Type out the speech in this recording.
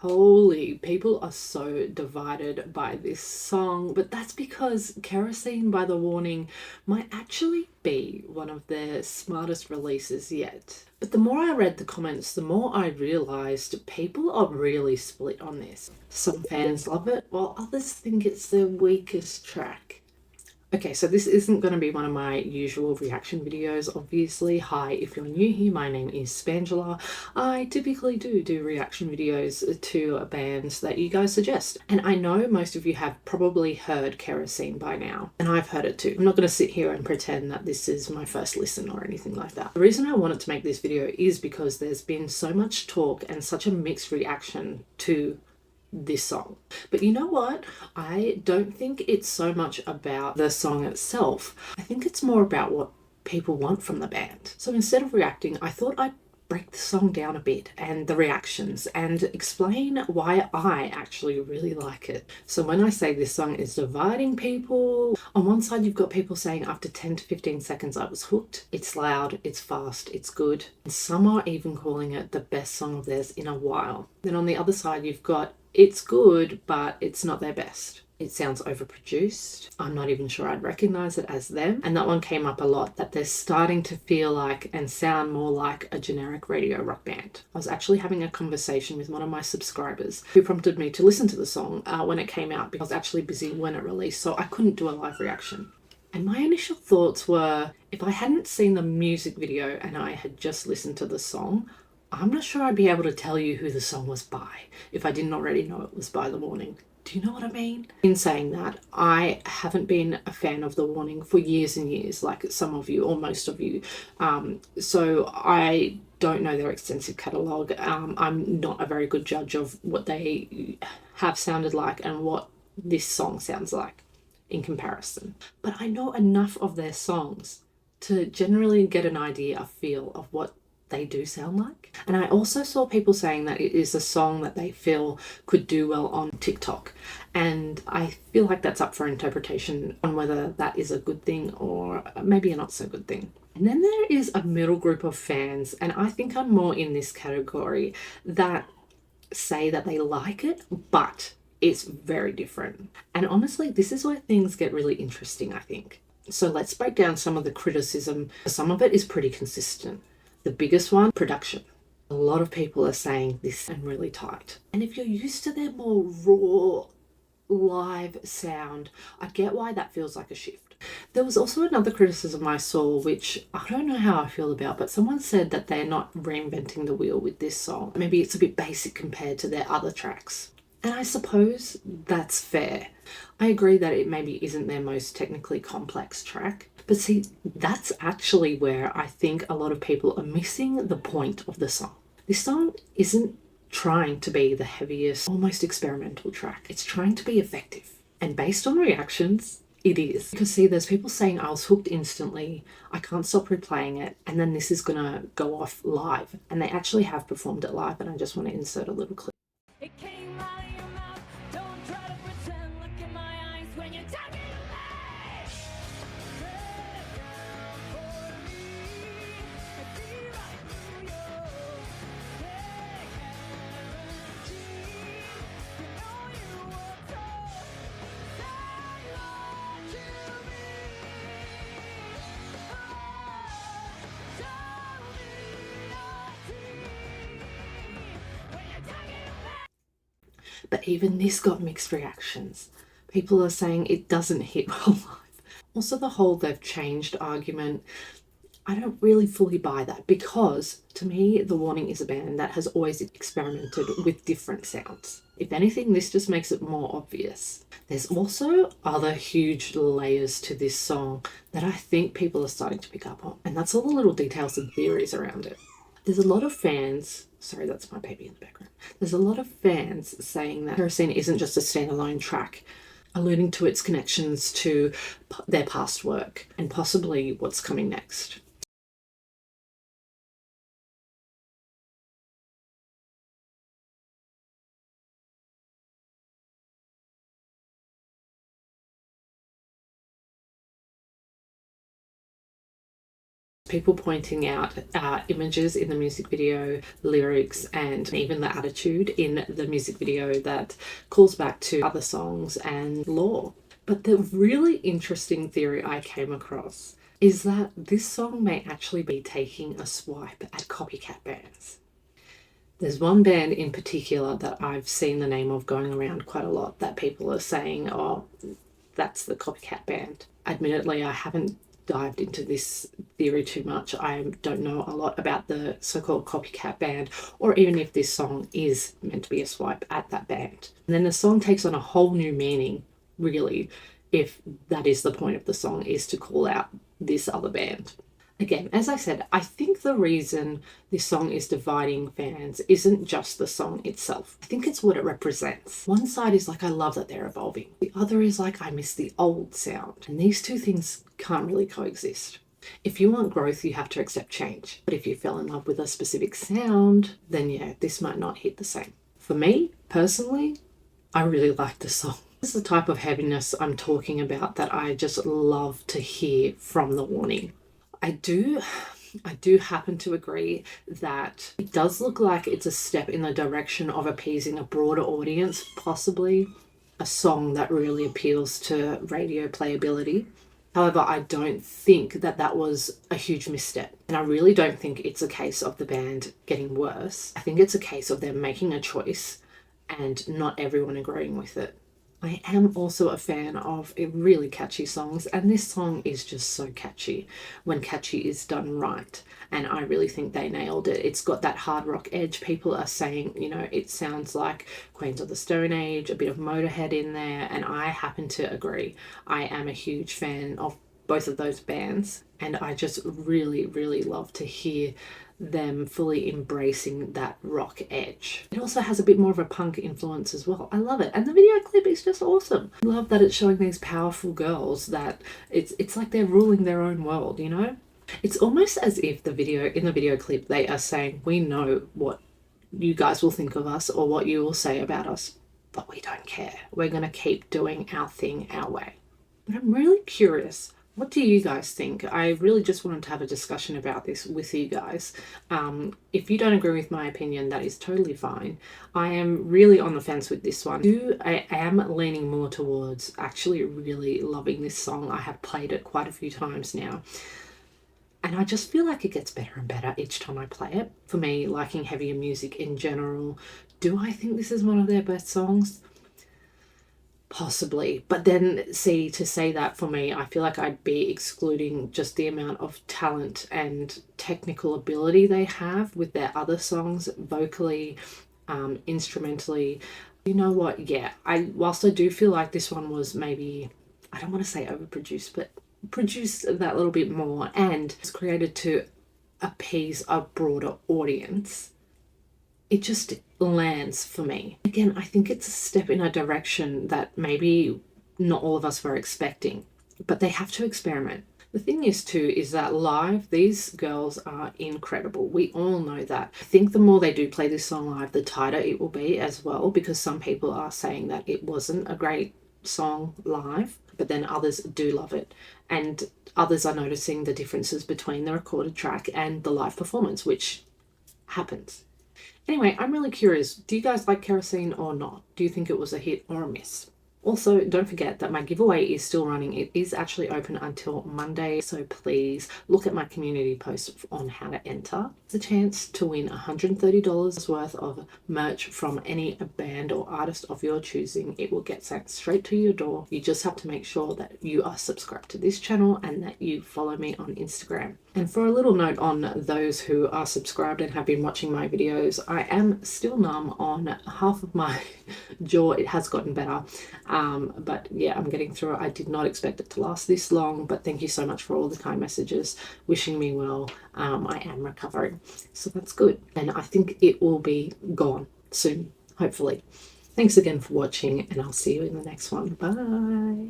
Holy, people are so divided by this song, but that's because Kerosene by The Warning might actually be one of their smartest releases yet. But the more I read the comments, the more I realised people are really split on this. Some fans love it, while others think it's their weakest track. Okay, so this isn't going to be one of my usual reaction videos, obviously. Hi, if you're new here, my name is Spangela. I typically do reaction videos to bands that you guys suggest. And I know most of you have probably heard Kerosene by now, and I've heard it too. I'm not going to sit here and pretend that this is my first listen or anything like that. The reason I wanted to make this video is because there's been so much talk and such a mixed reaction to this song. But you know what? I don't think it's so much about the song itself. I think it's more about what people want from the band. So instead of reacting, I thought I'd break the song down a bit and the reactions and explain why I actually really like it. So when I say this song is dividing people, on one side you've got people saying after 10 to 15 seconds I was hooked. It's loud, it's fast, it's good. And some are even calling it the best song of theirs in a while. Then on the other side you've got it's good, but it's not their best. It sounds overproduced. I'm not even sure I'd recognize it as them. And that one came up a lot, that they're starting to feel like and sound more like a generic radio rock band. I was actually having a conversation with one of my subscribers who prompted me to listen to the song when it came out, because I was actually busy when it released, so I couldn't do a live reaction. And my initial thoughts were, if I hadn't seen the music video and I had just listened to the song, I'm not sure I'd be able to tell you who the song was by if I didn't already know it was by The Warning. Do you know what I mean? In saying that, I haven't been a fan of The Warning for years and years, like some of you or most of you. So I don't know their extensive catalogue. I'm not a very good judge of what they have sounded like and what this song sounds like in comparison. But I know enough of their songs to generally get an idea, a feel of what they do sound like. And I also saw people saying that it is a song that they feel could do well on TikTok. And I feel like that's up for interpretation on whether that is a good thing or maybe a not so good thing. And then there is a middle group of fans, and I think I'm more in this category, that say that they like it, but it's very different. And honestly, this is where things get really interesting, I think. So let's break down some of the criticism. Some of it is pretty consistent. The biggest one, production. A lot of people are saying this and really tight. And if you're used to their more raw live sound, I get why that feels like a shift. There was also another criticism I saw, which I don't know how I feel about, but someone said that they're not reinventing the wheel with this song. Maybe it's a bit basic compared to their other tracks. And I suppose that's fair. I agree that it maybe isn't their most technically complex track, but see, that's actually where I think a lot of people are missing the point of the song. This song isn't trying to be the heaviest, almost experimental track. It's trying to be effective. And based on reactions, it is. Because see, there's people saying I was hooked instantly, I can't stop replaying it, and then this is gonna go off live. And they actually have performed it live, and I just want to insert a little clip. It came out of your mouth. Don't try to pretend. Look in my eyes when you're talking to me. But even this got mixed reactions. People are saying it doesn't hit well live. Also, the whole they've changed argument, I don't really fully buy that, because to me, The Warning is a band that has always experimented with different sounds. If anything, this just makes it more obvious. There's also other huge layers to this song that I think people are starting to pick up on, and that's all the little details and theories around it. There's a lot of fans, sorry, that's my baby in the background. There's a lot of fans saying that Kerosene isn't just a standalone track, alluding to its connections to their past work and possibly what's coming next. people pointing out images in the music video, lyrics, and even the attitude in the music video that calls back to other songs and lore. But the really interesting theory I came across is that this song may actually be taking a swipe at copycat bands. There's one band in particular that I've seen the name of going around quite a lot that people are saying, oh, that's the copycat band. Admittedly, I haven't dived into this theory too much. I don't know a lot about the so-called copycat band, or even if this song is meant to be a swipe at that band. And then the song takes on a whole new meaning, really, if that is the point of the song, is to call out this other band. Again, as I said, I think the reason this song is dividing fans isn't just the song itself. I think it's what it represents. One side is like, I love that they're evolving. The other is like, I miss the old sound. And these two things can't really coexist. If you want growth, you have to accept change. But if you fell in love with a specific sound, then yeah, this might not hit the same. For me, personally, I really like the song. This is the type of heaviness I'm talking about that I just love to hear from The Warning. I do happen to agree that it does look like it's a step in the direction of appeasing a broader audience, possibly a song that really appeals to radio playability. However, I don't think that that was a huge misstep. And I really don't think it's a case of the band getting worse. I think it's a case of them making a choice and not everyone agreeing with it. I am also a fan of really catchy songs, and this song is just so catchy when catchy is done right. And I really think they nailed it. It's got that hard rock edge. People are saying, you know, it sounds like Queens of the Stone Age, a bit of Motorhead in there, and I happen to agree. I am a huge fan of both of those bands, and I just really, really love to hear them fully embracing that rock edge. It also has a bit more of a punk influence as well. I love it. And the video clip is just awesome. I love that it's showing these powerful girls that it's like they're ruling their own world, you know? It's almost as if in the video clip they are saying, we know what you guys will think of us or what you will say about us, but we don't care. We're going to keep doing our thing our way. But I'm really curious, what do you guys think? I really just wanted to have a discussion about this with you guys. If you don't agree with my opinion, that is totally fine. I am really on the fence with this one. I am leaning more towards actually really loving this song. I have played it quite a few times now. And I just feel like it gets better and better each time I play it. For me, liking heavier music in general, do I think this is one of their best songs? Possibly. But then to say that, for me, I feel like I'd be excluding just the amount of talent and technical ability they have with their other songs, vocally, instrumentally. You know what? Yeah, whilst I do feel like this one was maybe, I don't want to say overproduced, but produced that little bit more and was created to appease a broader audience, it just lands for me. Again, I think it's a step in a direction that maybe not all of us were expecting, but they have to experiment. The thing is too, is that live, these girls are incredible. We all know that. I think the more they do play this song live, the tighter it will be as well, because some people are saying that it wasn't a great song live, but then others do love it. And others are noticing the differences between the recorded track and the live performance, which happens. Anyway, I'm really curious. Do you guys like Kerosene or not? Do you think it was a hit or a miss? Also, don't forget that my giveaway is still running. It is actually open until Monday, so please look at my community post on how to enter. It's a chance to win $130 worth of merch from any band or artist of your choosing. It will get sent straight to your door. You just have to make sure that you are subscribed to this channel and that you follow me on Instagram. And for a little note on those who are subscribed and have been watching my videos, I am still numb on half of my jaw. It has gotten better. But yeah, I'm getting through it. I did not expect it to last this long, but thank you so much for all the kind messages wishing me well. I am recovering, so that's good. And I think it will be gone soon, hopefully. Thanks again for watching, and I'll see you in the next one. Bye.